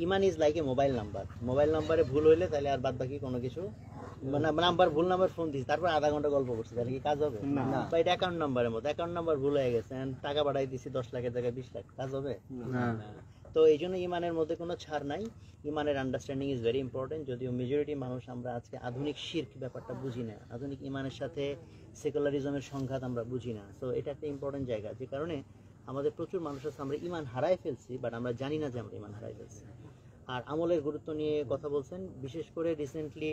Iman is like a mobile নাম্বারে ভুল হইলে তাহলে আর বাদ বাকি কোনো কিছু মানে ভুল নাম্বার ফোন দিচ্ছি তারপর আধা ঘন্টা গল্প করছি তাহলে কি কাজ হবে না। বা এটা অ্যাকাউন্ট নাম্বারের মতো, অ্যাকাউন্ট নাম্বার ভুল হয়ে গেছে, টাকা পাঠাই দিচ্ছি 10 লাখের জায়গায় 20 লাখ, কাজ হবে না। তো এই জন্য ইমানের মধ্যে কোনো ছাড় নাই। ইমানের আন্ডারস্ট্যান্ডিং ইজ ভেরি ইম্পর্টেন্ট। যদিও মেজরিটি মানুষ আমরা আজকে আধুনিক শিরক ব্যাপারটা বুঝি না, আধুনিক ইমানের সাথে সেকুলারিজমের সংঘাত আমরা বুঝি না। তো এটা একটা ইম্পর্টেন্ট জায়গা, যে কারণে আমাদের প্রচুর মানুষ আছে আমরা ইমান হারাই ফেলছি, বাট আমরা জানি না যে আমরা ইমান হারাই ফেলছি। আর আমলের গুরুত্ব নিয়ে কথা বলছেন, বিশেষ করে রিসেন্টলি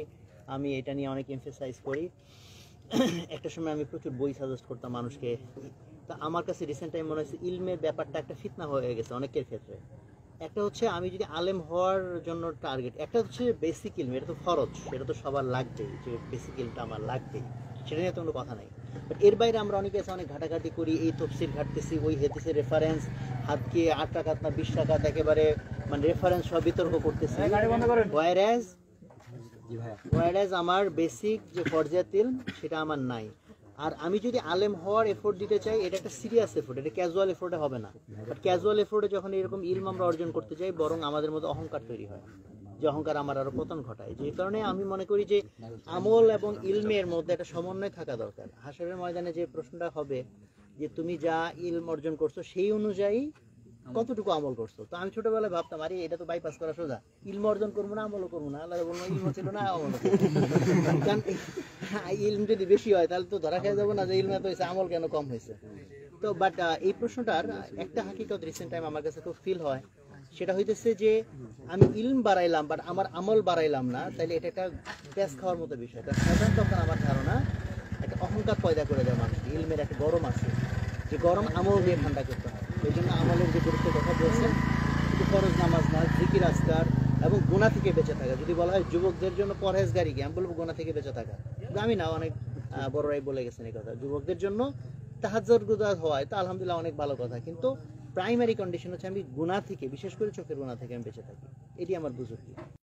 আমি এটা নিয়ে অনেক এমফেসাইজ করি। একটা সময় আমি প্রচুর বই সাজেস্ট করতাম মানুষকে। তা আমার কাছে রিসেন্ট টাইম মনে হচ্ছে ইলমের ব্যাপারটা একটা ফিতনা হয়ে গেছে অনেকের ক্ষেত্রে। একটা হচ্ছে আমি যদি আলেম হওয়ার জন্য টার্গেট, একটা হচ্ছে বেসিক ইলম, এটা তো ফরজ, সেটা তো সবার লাগবেই, যে বেসিক ইলমটা আমার লাগবেই, সেটা নিয়ে তো কোনো কথা নাই। বাট এর বাইরে আমরা অনেকে আছে অনেক ঘাটাঘাটি করি, এই তফসির ঘাটতেছি, ওই হেদিসের রেফারেন্স হাতকে 8 টাকা না 20 টাকা একেবারে মানে রেফারেন্স সব বিতর্ক করতেছি। ওয়াইরাজ আমার বেসিক যে ফরজিয়াত ইলম সেটা আমার নাই। আর আমি যদি আলেম হওয়ার এফোর্ট দিতে চাই, এটা একটা সিরিয়াস এফোর্ট, এটা ক্যাজুয়াল এফোর্টে হবে না। বাট ক্যাজুয়াল এফোর্টে যখন এরকম ইলম আমরা অর্জন করতে যাই, বরং আমাদের মধ্যে অহংকার তৈরি হয়, যে অহংকার আমার আরো পতন ঘটায়। যে কারণে আমি মনে করি যে আমল এবং ইলমের মধ্যে একটা সমন্বয় থাকা দরকার। হাসরের ময়দানে যে প্রশ্নটা হবে যে তুমি যা ইলম অর্জন করছো সেই অনুযায়ী কতটুকু আমল করছো। তো আমি ছোটবেলায় ভাবতাম আরে এটা তো বাইপাস করা সোজা, ইলম অর্জন করবো না আমলও করবো না, আল্লাহ বলবো ইলম ছিল না আমলও করবো। কারণ ইলম যদি বেশি হয় তাহলে তো ধরা খেয়ে যাবো না যে ইলম এত হয়েছে আমল কেন কম হয়েছে। তো বাট এই প্রশ্নটার একটা হাকিকত রিসেন্ট টাইম আমার কাছে খুব ফিল হয়, সেটা হইতেছে যে আমি ইলম বাড়াইলাম বাট আমার আমল বাড়াইলাম না, তাহলে এটা একটা প্যাস খাওয়ার মতো বিষয়। কারণ তখন আমার ধারণা একটা অহংকার পয়দা করে দেয় মানুষ। ইলমের একটা গরম আছে, যে গরম আমল দিয়ে ঠান্ডা করতে হয়। এই জন্য আমলের যে গুরুত্বের কথা বলছেন, শুধু ফরজ নামাজ নয়, জিকির আজকার এবং গুনাহ থেকে বেঁচে থাকা। যদি বলা হয় যুবকদের জন্য পরহেজগারি কি, আমি বলবো গুনাহ থেকে বেঁচে থাকা। কিন্তু আমি না, অনেক বড়রাই বলে গেছেন এই কথা। যুবকদের জন্য তাহাজ্জুদ গুজার হয় তো আলহামদুলিল্লাহ অনেক ভালো কথা, কিন্তু প্রাইমারি কন্ডিশন হচ্ছে আমি গুনাহ থেকে, বিশেষ করে চোখের গুনাহ থেকে আমি বেঁচে থাকি। এটি আমার বুঝুর্গি।